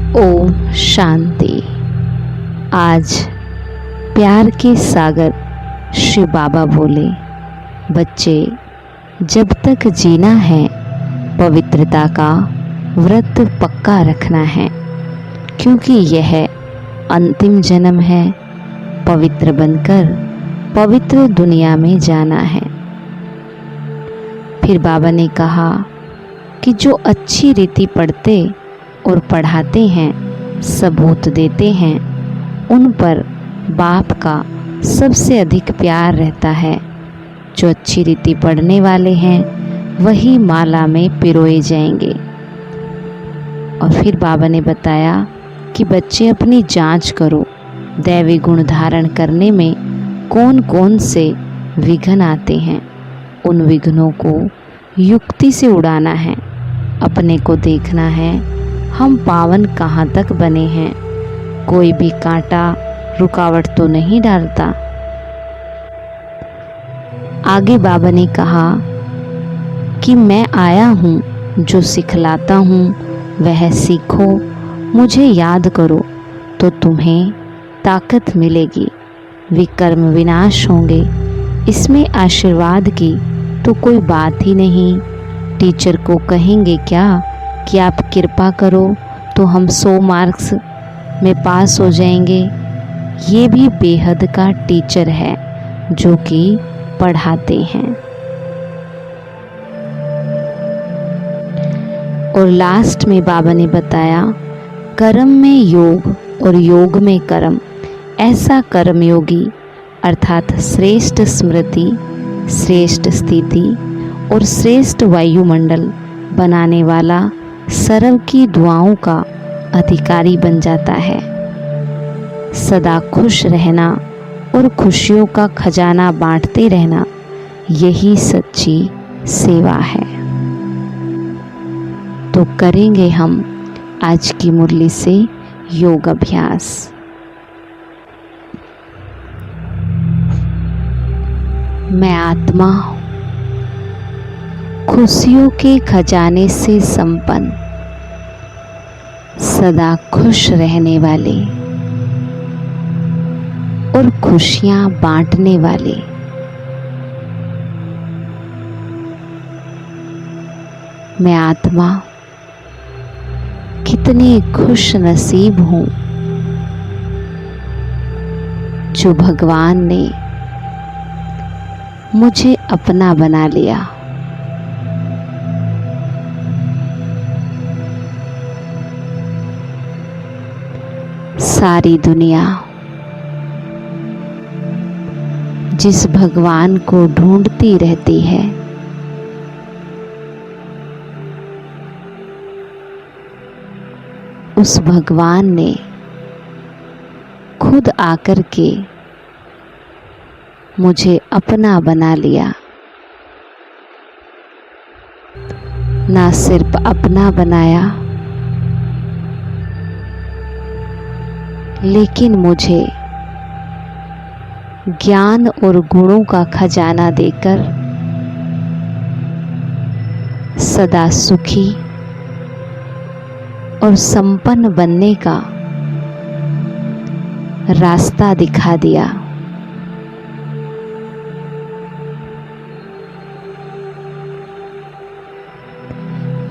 ओम शांति। आज प्यार के सागर श्री बाबा बोले, बच्चे जब तक जीना है पवित्रता का व्रत पक्का रखना है, क्योंकि यह अंतिम जन्म है। पवित्र बनकर पवित्र दुनिया में जाना है। फिर बाबा ने कहा कि जो अच्छी रीति पढ़ते और पढ़ाते हैं, सबूत देते हैं, उन पर बाप का सबसे अधिक प्यार रहता है। जो अच्छी रीति पढ़ने वाले हैं वही माला में पिरोए जाएंगे। और फिर बाबा ने बताया कि बच्चे अपनी जांच करो, दैवी गुण धारण करने में कौन कौन से विघ्न आते हैं। उन विघ्नों को युक्ति से उड़ाना है। अपने को देखना है, हम पावन कहाँ तक बने हैं। कोई भी कांटा रुकावट तो नहीं डालता। आगे बाबा ने कहा कि मैं आया हूँ, जो सिखलाता हूँ वह सीखो, मुझे याद करो तो तुम्हें ताकत मिलेगी। विकर्म विनाश होंगे। इसमें आशीर्वाद की तो कोई बात ही नहीं। टीचर को कहेंगे क्या कि आप कृपा करो तो हम 100 मार्क्स में पास हो जाएंगे। ये भी बेहद का टीचर है जो कि पढ़ाते हैं। और लास्ट में बाबा ने बताया, कर्म में योग और योग में कर्म। ऐसा कर्मयोगी अर्थात श्रेष्ठ स्मृति, श्रेष्ठ स्थिति और श्रेष्ठ वायुमंडल बनाने वाला सर्व की दुआओं का अधिकारी बन जाता है। सदा खुश रहना और खुशियों का खजाना बांटते रहना, यही सच्ची सेवा है। तो करेंगे हम आज की मुरली से योग अभ्यास। मैं आत्मा खुशियों के खजाने से संपन्न, सदा खुश रहने वाले और खुशियां बांटने वाले। मैं आत्मा कितनी खुश नसीब हूं जो भगवान ने मुझे अपना बना लिया। सारी दुनिया जिस भगवान को ढूंढती रहती है, उस भगवान ने खुद आकर के मुझे अपना बना लिया। ना सिर्फ अपना बनाया, लेकिन मुझे ज्ञान और गुणों का खजाना देकर सदा सुखी और संपन्न बनने का रास्ता दिखा दिया।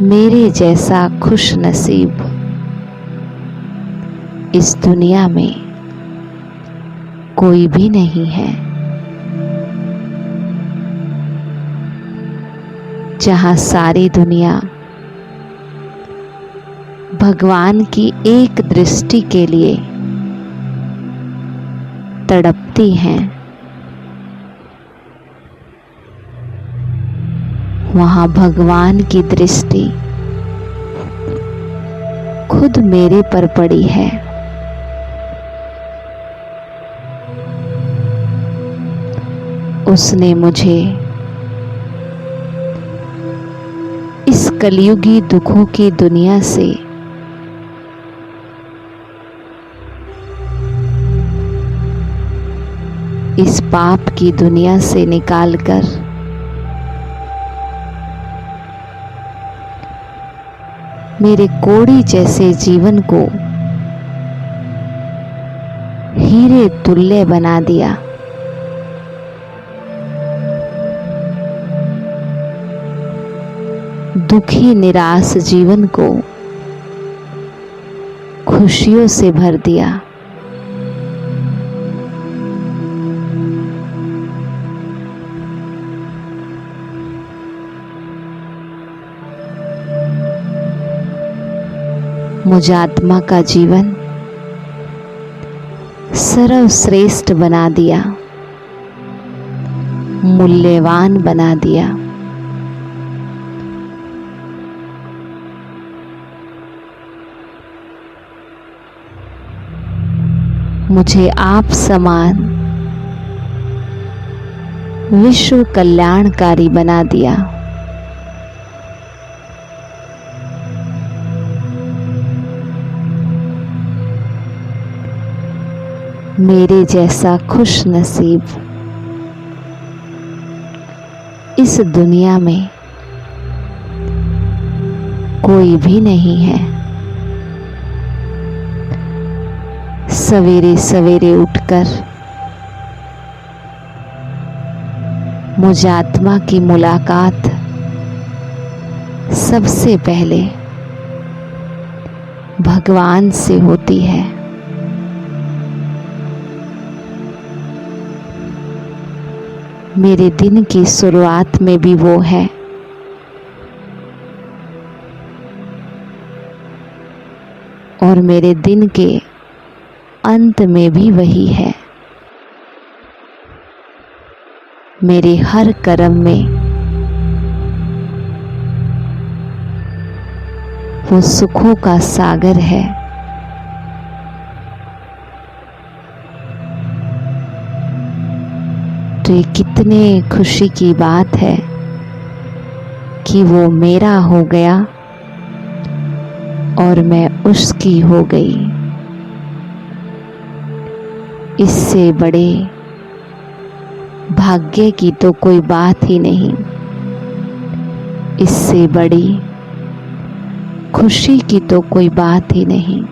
मेरे जैसा खुश नसीब इस दुनिया में कोई भी नहीं है। जहां सारी दुनिया भगवान की एक दृष्टि के लिए तड़पती हैं, वहां भगवान की दृष्टि खुद मेरे पर पड़ी है। उसने मुझे इस कलयुगी दुखों की दुनिया से इस पाप की दुनिया से निकालकर मेरे कोढ़ी जैसे जीवन को हीरे तुल्य बना दिया। दुखी निराश जीवन को खुशियों से भर दिया। मुझ आत्मा का जीवन सर्वश्रेष्ठ बना दिया, मूल्यवान बना दिया। मुझे आप समान विश्व कल्याणकारी बना दिया। मेरे जैसा खुश नसीब इस दुनिया में कोई भी नहीं है। सवेरे सवेरे उठकर मुझ आत्मा की मुलाकात सबसे पहले भगवान से होती है। मेरे दिन की शुरुआत में भी वो है, और मेरे दिन के अंत में भी वही है। मेरे हर कर्म में वो सुखों का सागर है। तो ये कितने खुशी की बात है कि वो मेरा हो गया और मैं उसकी हो गई। इससे बड़े भाग्य की तो कोई बात ही नहीं, इससे बड़ी खुशी की तो कोई बात ही नहीं।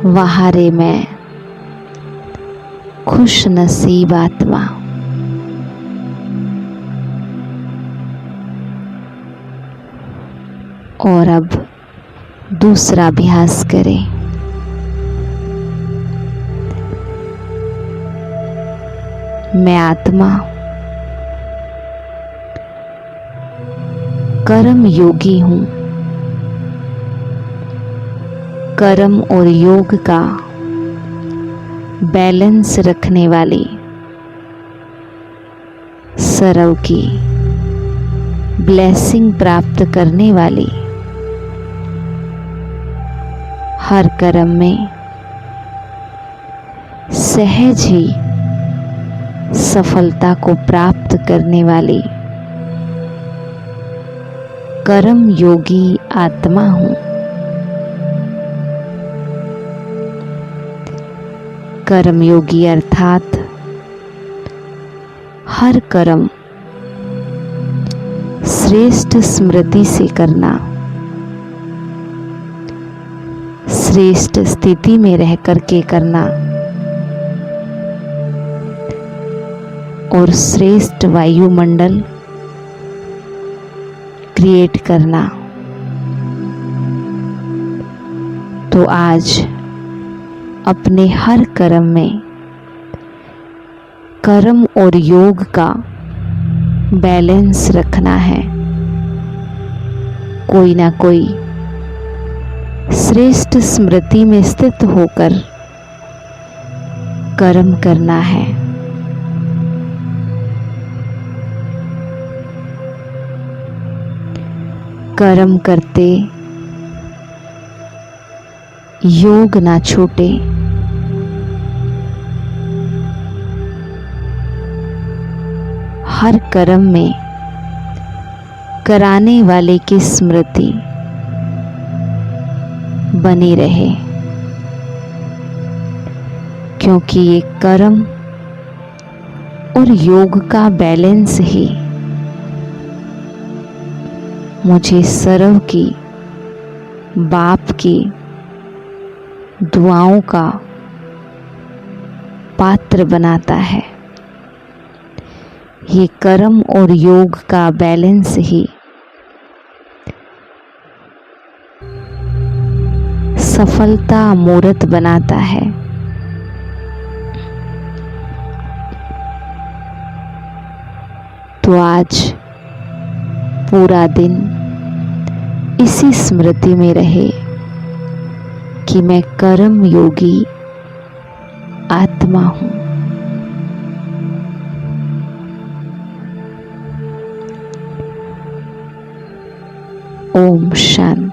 वाह रे मैं खुश नसीब आत्मा। और अब दूसरा अभ्यास करें। मैं आत्मा कर्म योगी हूँ। कर्म और योग का बैलेंस रखने वाली सर्व की ब्लेसिंग प्राप्त करने वाली, हर कर्म में सहज ही सफलता को प्राप्त करने वाली कर्म योगी आत्मा हूँ। कर्मयोगी अर्थात हर कर्म श्रेष्ठ स्मृति से करना, श्रेष्ठ स्थिति में रह करके करना और श्रेष्ठ वायुमंडल क्रिएट करना। तो आज अपने हर कर्म में कर्म और योग का बैलेंस रखना है। कोई ना कोई श्रेष्ठ स्मृति में स्थित होकर कर्म करना है। कर्म करते योग ना छूटे। हर कर्म में कराने वाले की स्मृति बनी रहे, क्योंकि ये कर्म और योग का बैलेंस ही मुझे सर्व की बाप की दुआओं का पात्र बनाता है। ये कर्म और योग का बैलेंस ही सफलता मूर्त बनाता है। तो आज पूरा दिन इसी स्मृति में रहे कि मैं कर्म योगी आत्मा हूँ। ओम शांति।